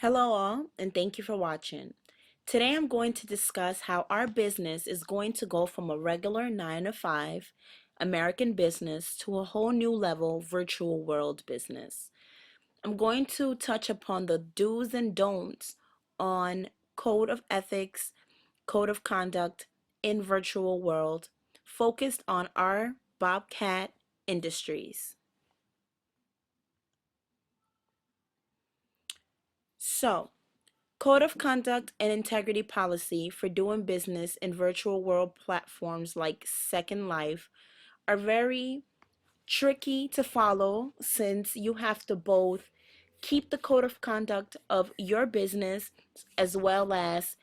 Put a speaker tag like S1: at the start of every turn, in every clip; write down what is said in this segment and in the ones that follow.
S1: Hello all, and thank you for watching. Today I'm going to discuss how our business is going to go from a regular 9 to 5 American business to a whole new level virtual world business. I'm going to touch upon the do's and don'ts on code of ethics, code of conduct in virtual world, focused on our Bobcat Industries. So, Code of conduct and integrity policy for doing business in virtual world platforms like Second Life are very tricky to follow since you have to both keep the code of conduct of your business as well as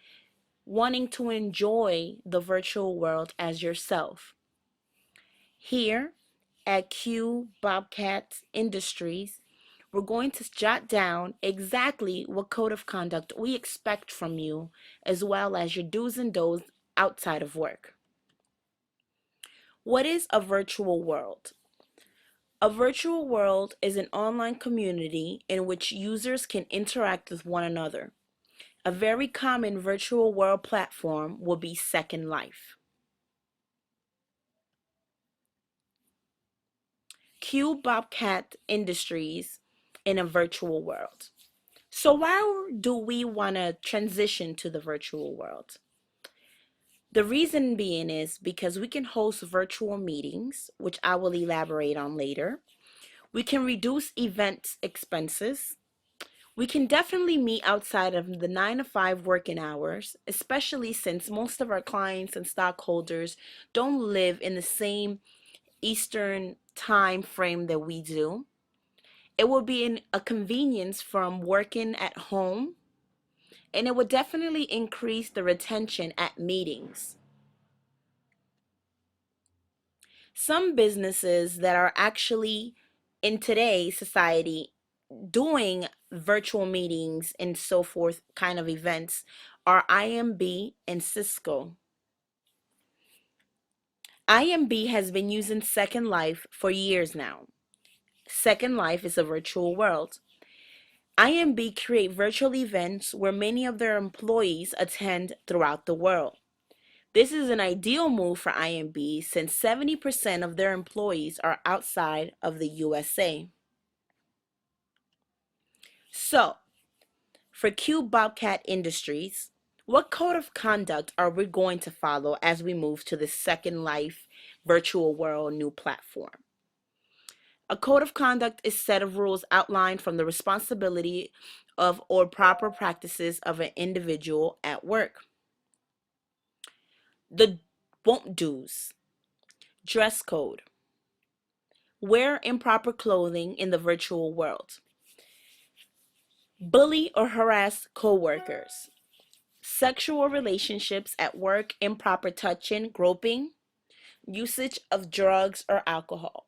S1: wanting to enjoy the virtual world as yourself. Here at Q Bobcat Industries, we're going to jot down exactly what code of conduct we expect from you, as well as your do's and don'ts outside of work. What is a virtual world? A virtual world is an online community in which users can interact with one another. A very common virtual world platform will be Second Life. Q Bobcat Industries in a virtual world. So why do we want to transition to the virtual world? The reason being is because we can host virtual meetings, which I will elaborate on later. We can reduce event expenses. We can definitely meet outside of the 9 to 5 working hours, especially since most of our clients and stockholders don't live in the same Eastern time frame that we do. It will be a convenience from working at home, and it would definitely increase the retention at meetings. Some businesses that are actually in today's society doing virtual meetings and so forth kind of events are IMB and Cisco. IMB has been using Second Life for years now. Second Life is a virtual world. IMB create virtual events where many of their employees attend throughout the world. This is an ideal move for IMB since 70% of their employees are outside of the USA. So, for Q Bobcat Industries, what code of conduct are we going to follow as we move to the Second Life virtual world new platform? A code of conduct is a set of rules outlined from the responsibility of or proper practices of an individual at work. The won't do's. Dress code. Wear improper clothing in the virtual world. Bully or harass coworkers. Sexual relationships at work, improper touching, groping, usage of drugs or alcohol.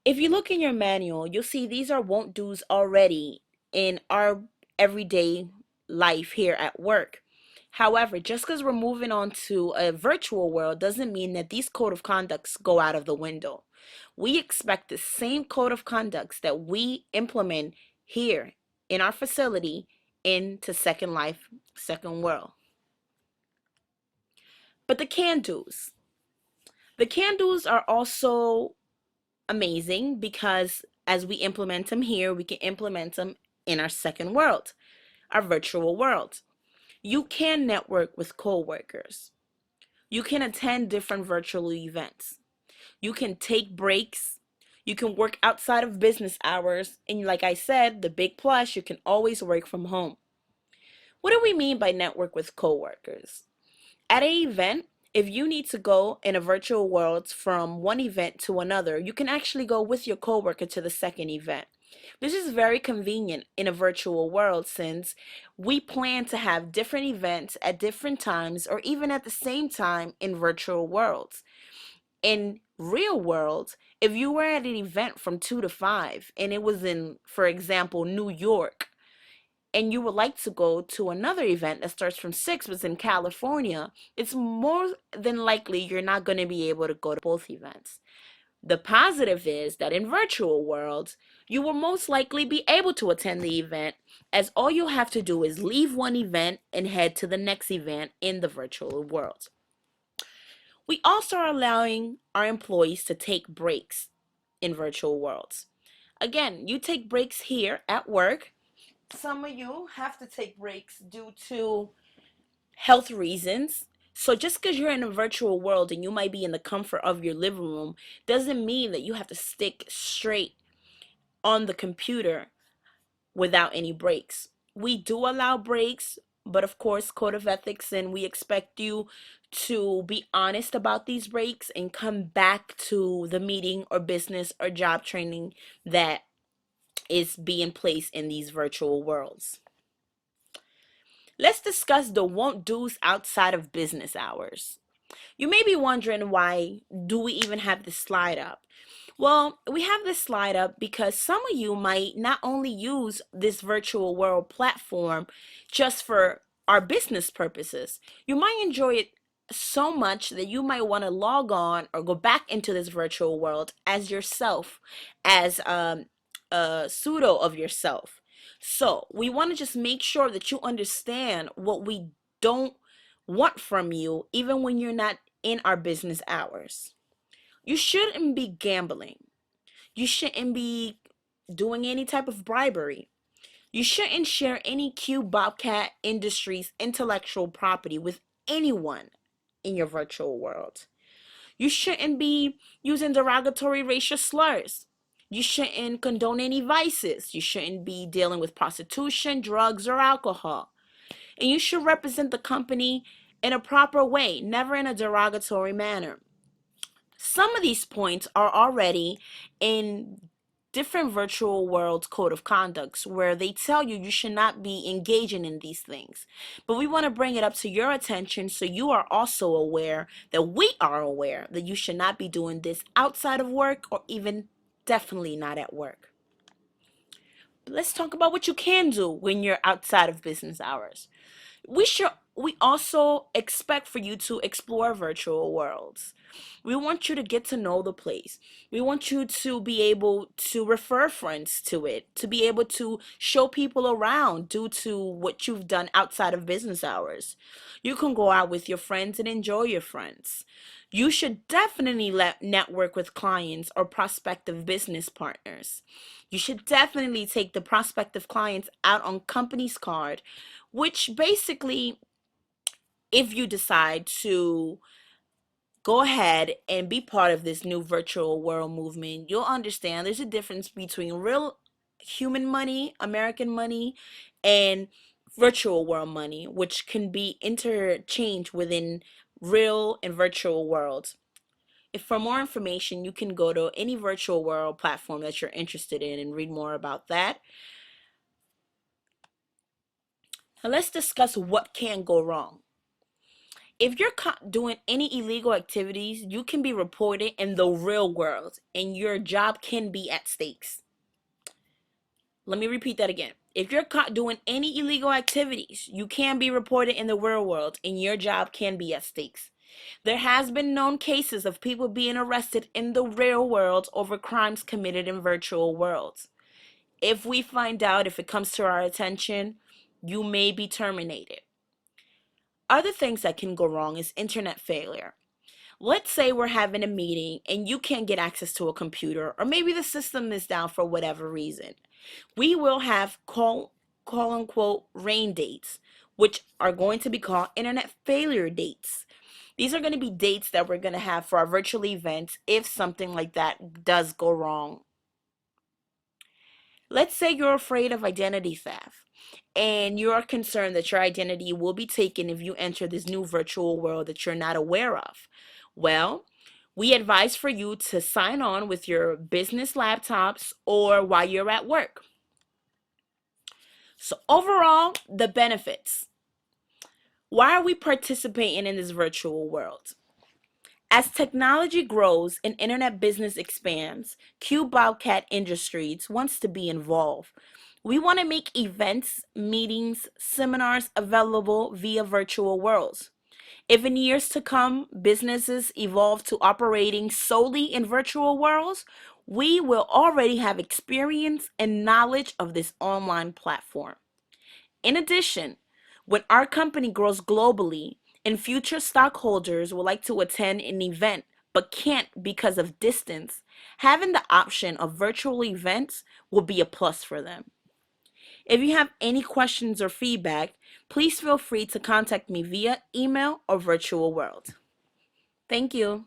S1: If you look in your manual, you'll see these are won't do's already in our everyday life here at work. However, just because we're moving on to a virtual world doesn't mean that these code of conducts go out of the window. We expect the same code of conducts that we implement here in our facility into Second Life, Second World. But the can-dos. The can-dos are also amazing because as we implement them here, we can implement them in our second world, our virtual world. You can network with coworkers. You can attend different virtual events. You can take breaks. You can work outside of business hours. And like I said, the big plus, you can always work from home. What do we mean by network with coworkers? At an event, if you need to go in a virtual world from one event to another, you can actually go with your coworker to the second event. This is very convenient in a virtual world since we plan to have different events at different times or even at the same time in virtual worlds. In real world, if you were at an event from 2 to 5 and it was in, for example, New York, and you would like to go to another event that starts from 6 but it's in California, it's more than likely you're not going to be able to go to both events. The positive is that in virtual worlds, you will most likely be able to attend the event, as all you have to do is leave one event and head to the next event in the virtual world. We also are allowing our employees to take breaks in virtual worlds. Again, you take breaks here at work. Some of you have to take breaks due to health reasons. So just because you're in a virtual world and you might be in the comfort of your living room doesn't mean that you have to stick straight on the computer without any breaks. We do allow breaks, but of course, code of ethics, and we expect you to be honest about these breaks and come back to the meeting or business or job training that is being placed in these virtual worlds. Let's discuss the won't do's outside of business hours. You may be wondering, why do we even have this slide up? Well, we have this slide up because some of you might not only use this virtual world platform just for our business purposes. You might enjoy it so much that you might want to log on or go back into this virtual world as yourself, as a pseudo of yourself. So we want to just make sure that you understand what we don't want from you, even when you're not in our business hours. You shouldn't be gambling. You shouldn't be doing any type of bribery. You shouldn't share any Q Bobcat Industries intellectual property with anyone in your virtual world. You shouldn't be using derogatory racial slurs. You shouldn't condone any vices. You shouldn't be dealing with prostitution, drugs, or alcohol. And you should represent the company in a proper way, never in a derogatory manner. Some of these points are already in different virtual world code of conducts where they tell you you should not be engaging in these things. But we want to bring it up to your attention so you are also aware, that we are aware, that you should not be doing this outside of work, or even definitely not at work. But let's talk about what you can do when you're outside of business hours. We also expect for you to explore virtual worlds. We want you to get to know the place. We want you to be able to refer friends to it, to be able to show people around due to what you've done outside of business hours. You can go out with your friends and enjoy your friends. You should definitely network with clients or prospective business partners. You should definitely take the prospective clients out on company's card, which basically, if you decide to go ahead and be part of this new virtual world movement, you'll understand there's a difference between real human money, American money, and virtual world money, which can be interchanged within real and virtual worlds. If for more information, you can go to any virtual world platform that you're interested in and read more about that. Now let's discuss what can go wrong. If you're caught doing any illegal activities, you can be reported in the real world and your job can be at stakes. Let me repeat that again. If you're caught doing any illegal activities, you can be reported in the real world and your job can be at stakes. There has been known cases of people being arrested in the real world over crimes committed in virtual worlds. If we find out, if it comes to our attention, you may be terminated. Other things that can go wrong is internet failure. Let's say we're having a meeting and you can't get access to a computer, or maybe the system is down for whatever reason. We will have quote unquote rain dates, which are going to be called internet failure dates. These are going to be dates that we're going to have for our virtual events if something like that does go wrong. Let's say you're afraid of identity theft and you're concerned that your identity will be taken if you enter this new virtual world that you're not aware of. Well, we advise for you to sign on with your business laptops or while you're at work. So overall, the benefits. Why are we participating in this virtual world? As technology grows and internet business expands, Q Bobcat Industries wants to be involved. We want to make events, meetings, seminars available via virtual worlds. If in years to come businesses evolve to operating solely in virtual worlds, we will already have experience and knowledge of this online platform. In addition, when our company grows globally and future stockholders would like to attend an event but can't because of distance, having the option of virtual events will be a plus for them. If you have any questions or feedback, please feel free to contact me via email or virtual world. Thank you.